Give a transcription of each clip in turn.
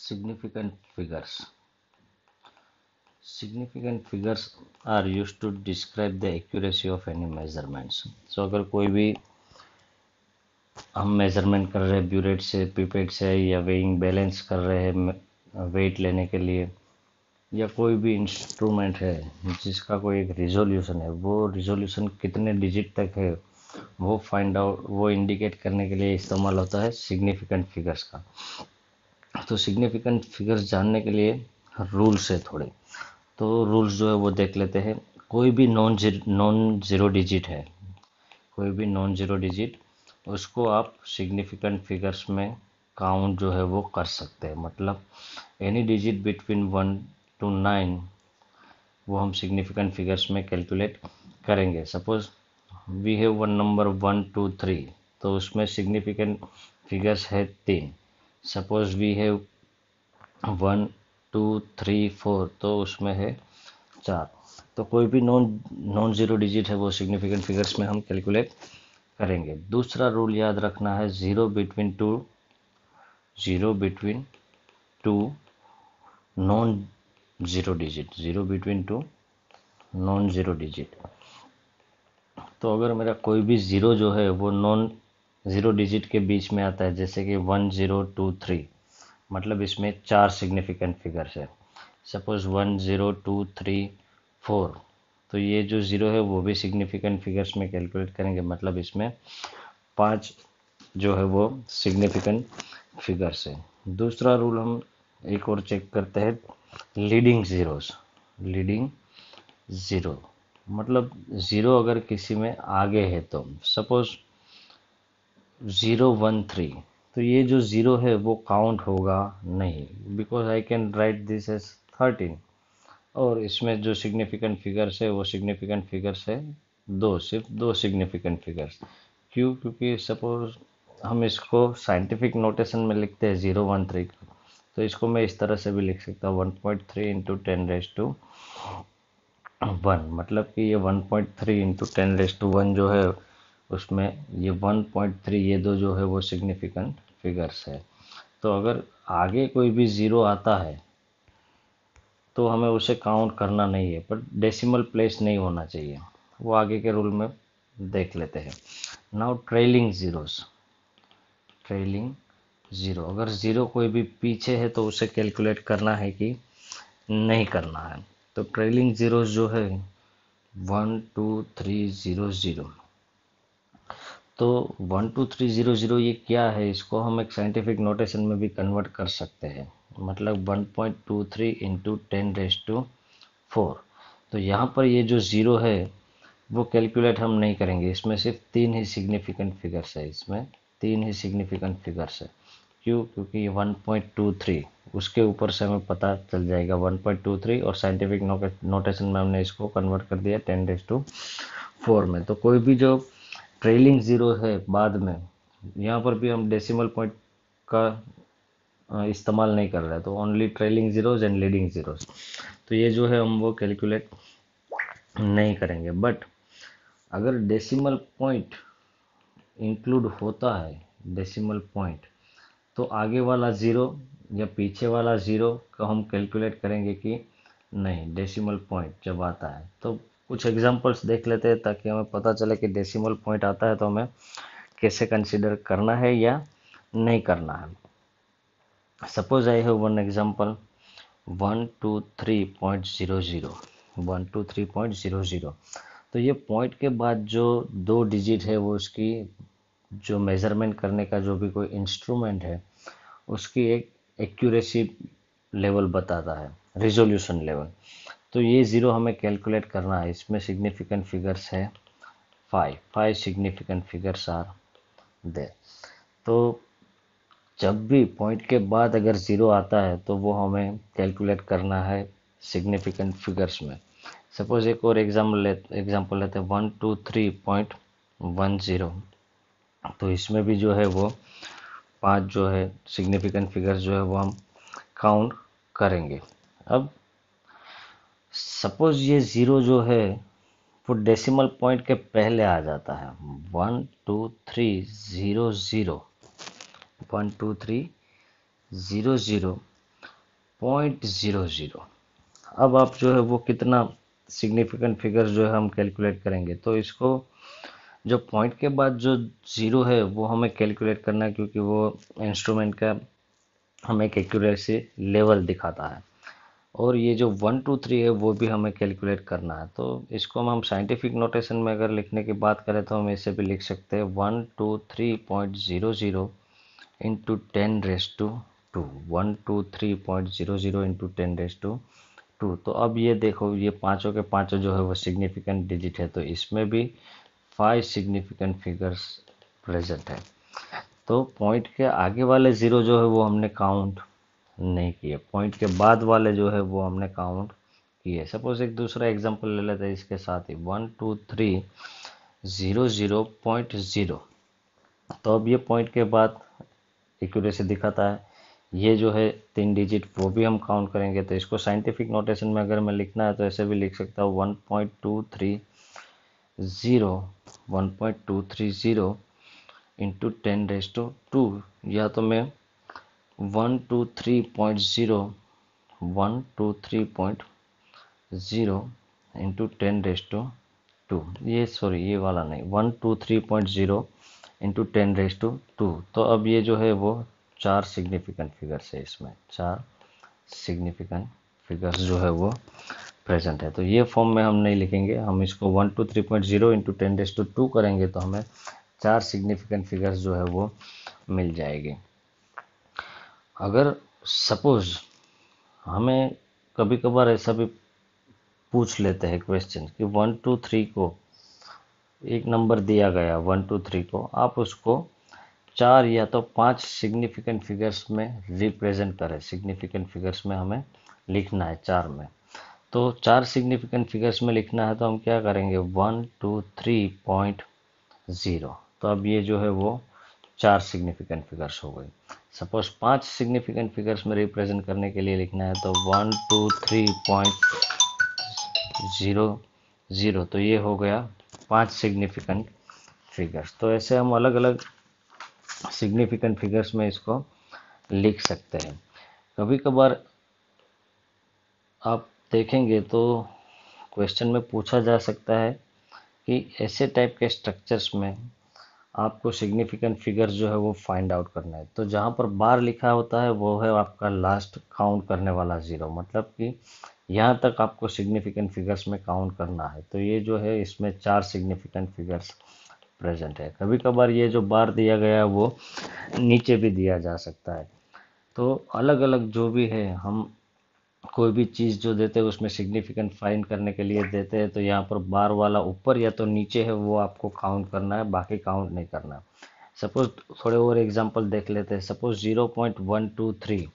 Significant figures. Significant figures are used to describe the accuracy of any measurements. So अगर कोई भी हम measurement कर रहे हैं ब्यूरेट से, पिपेट से, या वेइंग बैलेंस कर रहे हैं वेट लेने के लिए, या कोई भी इंस्ट्रूमेंट है जिसका कोई एक रिजोल्यूशन है, वो रिजोल्यूशन कितने डिजिट तक है वो फाइंड आउट, वो इंडिकेट करने के लिए इस्तेमाल होता है सिग्निफिकेंट फिगर्स का। तो सिग्निफिकेंट फिगर्स जानने के लिए रूल्स है थोड़े, तो रूल्स जो है वो देख लेते हैं। कोई भी नॉन जीरो डिजिट है, कोई भी नॉन जीरो डिजिट, उसको आप सिग्निफिकेंट फिगर्स में काउंट जो है वो कर सकते हैं। मतलब एनी डिजिट बिटवीन 1 to 9 वो हम सिग्निफिकेंट फिगर्स में कैलकुलेट करेंगे। Suppose we have one number 1 2 3, तो उसमें सिग्निफिकेंट फिगर्स है 3। सपोज वी हैव 1 2 3 4, तो उसमें है 4। तो कोई भी नॉन जीरो डिजिट है वो सिग्निफिकेंट फिगर्स में हम कैलकुलेट करेंगे। दूसरा रूल याद रखना है, zero between two non zero digit, zero between two non zero digit. तो अगर मेरा कोई भी ज़ीरो जो है वो नॉन ज़ीरो डिजिट के बीच में आता है, जैसे कि 1 0 2 3, मतलब इसमें 4 सिग्निफिकेंट फिगर्स है। सपोज 1 0 2 3 4, तो ये जो ज़ीरो है वो भी सिग्निफिकेंट फिगर्स में कैलकुलेट करेंगे, मतलब इसमें 5 जो है वो सिग्निफिकेंट फिगर्स है। दूसरा रूल हम एक और चेक करते हैं, लीडिंग ज़ीरोस। लीडिंग ज़ीरो मतलब ज़ीरो अगर किसी में आगे है, तो सपोज 0 1 3, तो ये जो ज़ीरो है वो काउंट होगा नहीं, because I can write this as 13। और इसमें जो सिग्निफिकेंट फिगर्स है वो सिग्निफिकेंट फिगर्स है दो, सिर्फ दो सिग्निफिकेंट फिगर्स। क्यों? क्योंकि सपोज हम इसको साइंटिफिक नोटेशन में लिखते हैं 0 1 3, तो इसको मैं इस तरह से भी लिख सकता हूँ 1.3 इंटू 10⁻1, मतलब कि ये 1.3 इंटू 10⁻1 जो है उसमें ये 1.3, ये दो जो है वो सिग्निफिकेंट फिगर्स है। तो अगर आगे कोई भी ज़ीरो आता है तो हमें उसे काउंट करना नहीं है, पर डेसिमल प्लेस नहीं होना चाहिए, वो आगे के रूल में देख लेते हैं। Now trailing zeros. Trailing zero, अगर ज़ीरो कोई भी पीछे है तो उसे कैलकुलेट करना है कि नहीं करना है। तो ट्रेलिंग ज़ीरोस जो है 1 2 3 0 0, तो 1 2 3 0 0 ये क्या है, इसको हम एक साइंटिफिक नोटेशन में भी कन्वर्ट कर सकते हैं, मतलब 1.23 इंटू 10⁻4। तो यहाँ पर ये जो ज़ीरो है वो कैलकुलेट हम नहीं करेंगे, इसमें सिर्फ 3 ही सिग्निफिकेंट फिगर्स है, इसमें 3 ही सिग्निफिकेंट फिगर्स है। क्यों? क्योंकि 1.23 उसके ऊपर से हमें पता चल जाएगा 1.23, और साइंटिफिक नोटेशन में हमने इसको कन्वर्ट कर दिया 10⁻4 में। तो कोई भी जो ट्रेलिंग ज़ीरो है बाद में, यहाँ पर भी हम डेसिमल पॉइंट का इस्तेमाल नहीं कर रहे हैं, तो only trailing zeros and leading zeros, तो ये जो है हम वो कैलकुलेट नहीं करेंगे। बट अगर डेसिमल पॉइंट इंक्लूड होता है, डेसिमल पॉइंट, तो आगे वाला ज़ीरो या पीछे वाला ज़ीरो को हम कैलकुलेट करेंगे कि नहीं, डेसिमल पॉइंट जब आता है। तो कुछ एग्जांपल्स देख लेते हैं ताकि हमें पता चले कि डेसिमल पॉइंट आता है तो हमें कैसे कंसीडर करना है या नहीं करना है। Suppose I have one example 123.00, 123.00। तो ये पॉइंट के बाद जो दो डिजिट है वो उसकी जो मेज़रमेंट करने का जो भी कोई इंस्ट्रूमेंट है उसकी एक एक्यूरेसी लेवल बताता है, रिजोल्यूशन लेवल। तो ये ज़ीरो हमें कैलकुलेट करना है, इसमें सिग्निफिकेंट फिगर्स है 5 सिग्निफिकेंट फिगर्स आर देयर। तो जब भी पॉइंट के बाद अगर ज़ीरो आता है तो वो हमें कैलकुलेट करना है सिग्निफिकेंट फिगर्स में। सपोज एक और एग्जांपल लेते हैं 123.10, तो इसमें भी जो है वो 5 जो है सिग्निफिकेंट फिगर्स जो है वो हम काउंट करेंगे। अब सपोज ये ज़ीरो जो है वो डेसिमल पॉइंट के पहले आ जाता है, 1 2 3 0 0, 1 2 3 0 0, 0.00। अब आप जो है वो कितना सिग्निफिकेंट फिगर्स जो है हम कैलकुलेट करेंगे, तो इसको जो पॉइंट के बाद जो जीरो है वो हमें कैलकुलेट करना है, क्योंकि वो इंस्ट्रूमेंट का हमें एक एक्यूरेसी लेवल दिखाता है। और ये जो 1 2 3 है वो भी हमें कैलकुलेट करना है। तो इसको हम साइंटिफिक नोटेशन में अगर लिखने की बात करें तो हम ऐसे भी लिख सकते हैं 123.00 इंटू 10⁻²। 123.00 इंटू 10⁻²। तो अब ये देखो, ये पांचों के पांचों जो है वो सिग्निफिकेंट डिजिट है, तो इसमें भी 5 सिग्निफिकेंट फिगर्स प्रेजेंट है। तो पॉइंट के आगे वाले जीरो जो है वो हमने काउंट नहीं किए, पॉइंट के बाद वाले जो है वो हमने काउंट किए। सपोज एक दूसरा एग्जांपल ले लेते हैं इसके साथ ही, 123.00.0। तो अब ये पॉइंट के बाद एक्यूरेसी दिखाता है, ये जो है 3 डिजिट वो भी हम काउंट करेंगे। तो इसको साइंटिफिक नोटेशन में अगर मैं लिखना है तो ऐसे भी लिख सकता हूँ 1.230 इंटू 10⁻², या तो मैं 123.0 इंटू 10⁻², ये सॉरी ये वाला नहीं, 123.0 इंटू 10⁻²। तो अब ये जो है वो 4 सिग्निफिकेंट फिगर्स है, इसमें 4 सिग्निफिकेंट फिगर्स जो है वो प्रेजेंट है। तो ये फॉर्म में हम नहीं लिखेंगे, हम इसको 123.0 इंटू 10⁻² करेंगे तो हमें 4 सिग्निफिकेंट फिगर्स जो है वो मिल जाएगी। अगर सपोज हमें कभी कभार ऐसा भी पूछ लेते हैं क्वेश्चन कि 1 2 3 को एक नंबर दिया गया, 1 2 3 को आप उसको 4 या तो 5 सिग्निफिकेंट फिगर्स में रिप्रेजेंट करें। सिग्निफिकेंट फिगर्स में हमें लिखना है 4 में, तो 4 सिग्निफिकेंट फिगर्स में लिखना है तो हम क्या करेंगे 1 2 3.0। तो अब ये जो है वो 4 सिग्निफिकेंट फिगर्स हो गई। सपोज 5 सिग्निफिकेंट फिगर्स में रिप्रेजेंट करने के लिए लिखना है तो 1 2 3.0, तो ये हो गया 5 सिग्निफिकेंट फिगर्स। तो ऐसे हम अलग अलग सिग्निफिकेंट फिगर्स में इसको लिख सकते हैं। कभी कभार आप देखेंगे तो क्वेश्चन में पूछा जा सकता है कि ऐसे टाइप के स्ट्रक्चर्स में आपको सिग्निफिकेंट फिगर्स जो है वो फाइंड आउट करना है। तो जहाँ पर बार लिखा होता है वो है आपका लास्ट काउंट करने वाला जीरो, मतलब कि यहाँ तक आपको सिग्निफिकेंट फिगर्स में काउंट करना है। तो ये जो है इसमें 4 सिग्निफिकेंट फिगर्स प्रेजेंट है। कभी कभार ये जो बार दिया गया है वो नीचे भी दिया जा सकता है। तो अलग अलग जो भी है, हम कोई भी चीज़ जो देते हैं उसमें सिग्निफिकेंट फाइंड करने के लिए देते हैं, तो यहाँ पर बार वाला ऊपर या तो नीचे है वो आपको काउंट करना है, बाकी काउंट नहीं करना है। सपोज थोड़े और एग्जांपल देख लेते हैं। सपोज 0.123,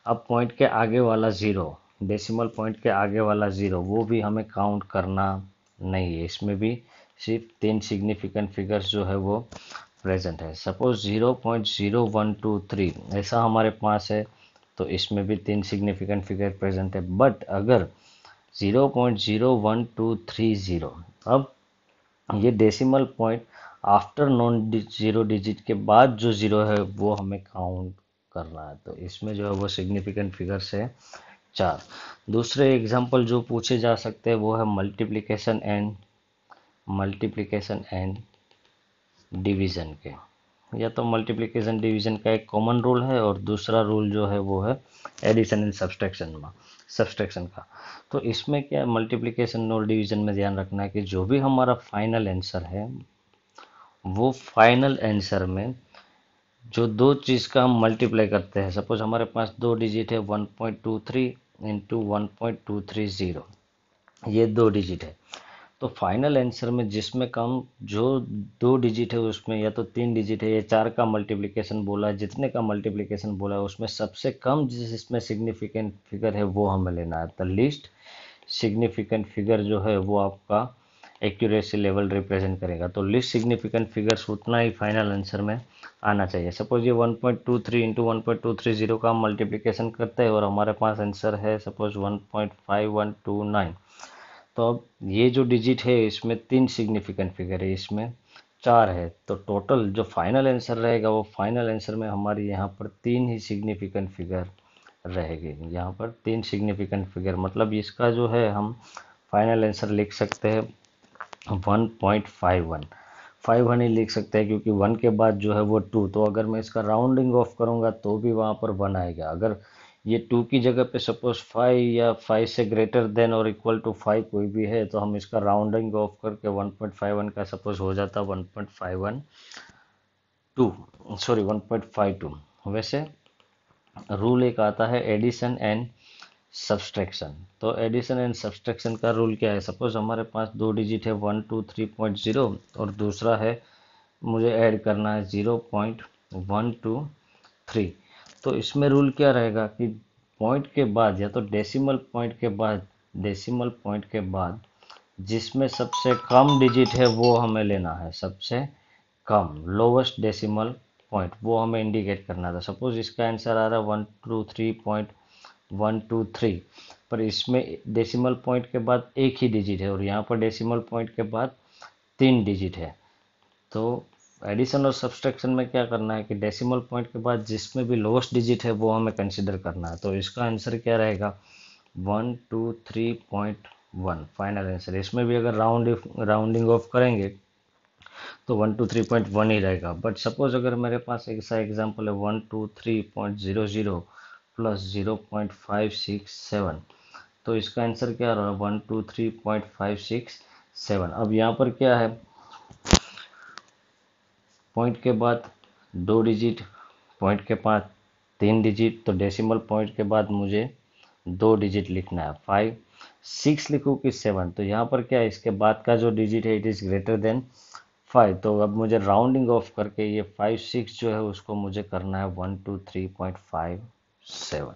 अब पॉइंट के आगे वाला ज़ीरो, डेसिमल पॉइंट के आगे वाला ज़ीरो, वो भी हमें काउंट करना नहीं है। इसमें भी सिर्फ 3 सिग्निफिकेंट फिगर्स जो है वो प्रेजेंट है। सपोज 0.0123 ऐसा हमारे पास है, तो इसमें भी 3 सिग्निफिकेंट फिगर प्रेजेंट है। बट अगर 0.01230, अब ये decimal point after non zero digit के बाद जो जीरो है वो हमें काउंट करना है। तो इसमें जो है वो सिग्निफिकेंट फिगर्स है 4। दूसरे एग्जांपल जो पूछे जा सकते हैं वो है मल्टीप्लिकेशन एंड डिवीजन के। या तो मल्टीप्लिकेशन डिवीजन का एक कॉमन रूल है और दूसरा रूल जो है वो है एडिशन एंड सब्सट्रैक्शन का। तो इसमें क्या मल्टीप्लिकेशन और डिवीजन में ध्यान रखना है कि जो भी हमारा फाइनल आंसर है वो फाइनल आंसर में जो दो चीज़ का हम मल्टीप्लाई करते हैं, सपोज हमारे पास 2 डिजिट है 1.23 इंटू 1.230, ये 2 डिजिट है। तो फाइनल आंसर में जिसमें कम जो 2 डिजिट है उसमें या तो 3 डिजिट है या 4 का मल्टीप्लिकेशन बोला है, जितने का मल्टीप्लिकेशन बोला है उसमें सबसे कम जिसमें सिग्निफिकेंट फिगर है वो हमें लेना है। द लीस्ट सिग्निफिकेंट फिगर जो है वो आपका एक्यूरेसी लेवल रिप्रेजेंट करेगा। तो लीस्ट सिग्निफिकेंट फिगर्स उतना ही फाइनल आंसर में आना चाहिए। सपोज ये 1.23 इंटू 1.230 का हम मल्टीप्लिकेशन करते हैं और हमारे पास आंसर है सपोज 1.5129। तो अब ये जो डिजिट है इसमें 3 सिग्निफिकेंट फिगर है, इसमें 4 है। तो टोटल जो फाइनल आंसर रहेगा वो फाइनल आंसर में हमारी यहाँ पर 3 ही सिग्निफिकेंट फिगर रहेगी। यहाँ पर 3 सिग्निफिकेंट फिगर, मतलब इसका जो है हम फाइनल आंसर लिख सकते हैं 1.51। 5 ही लिख सकते हैं क्योंकि 1 के बाद जो है वो 2, तो अगर मैं इसका राउंडिंग ऑफ करूँगा तो भी वहाँ पर 1 आएगा। अगर ये 2 की जगह पे सपोज 5 या 5 से ग्रेटर देन और इक्वल टू 5 कोई भी है, तो हम इसका राउंडिंग ऑफ करके 1.51 का सपोज हो जाता 1.512, सॉरी 1.52। वैसे रूल एक आता है एडिशन एंड सब्सट्रैक्शन। तो एडिशन एंड सब्सट्रैक्शन का रूल क्या है, सपोज हमारे पास 2 डिजिट है 123.0 और दूसरा है मुझे ऐड करना है 0.123। तो इसमें रूल क्या रहेगा कि पॉइंट के बाद या तो डेसिमल पॉइंट के बाद जिसमें सबसे कम डिजिट है वो हमें लेना है, सबसे कम लोवेस्ट डेसिमल पॉइंट वो हमें इंडिकेट करना था। सपोज इसका आंसर आ रहा है 123.123, पर इसमें डेसिमल पॉइंट के बाद एक ही डिजिट है और यहाँ पर डेसिमल पॉइंट के बाद 3 डिजिट है। तो एडिशन और सब्सट्रैक्शन में क्या करना है कि डेसिमल पॉइंट के बाद जिसमें भी लोएस्ट डिजिट है वो हमें कंसिडर करना है। तो इसका आंसर क्या रहेगा 123.1 फाइनल आंसर। इसमें भी अगर राउंडिंग ऑफ करेंगे तो 123.1 ही रहेगा। बट सपोज अगर मेरे पास ऐसा एग्जांपल है 123.00 प्लस 0.567, तो इसका आंसर क्या रहा 123.567। अब यहाँ पर क्या है, पॉइंट के बाद 2 डिजिट, पॉइंट के बाद 3 डिजिट, तो डेसिमल पॉइंट के बाद मुझे 2 डिजिट लिखना है 5, 6 लिखूँ कि 7। तो यहाँ पर क्या है, इसके बाद का जो डिजिट है इट इज़ ग्रेटर देन 5। तो अब मुझे राउंडिंग ऑफ करके ये 5 6 जो है उसको मुझे करना है 123.57।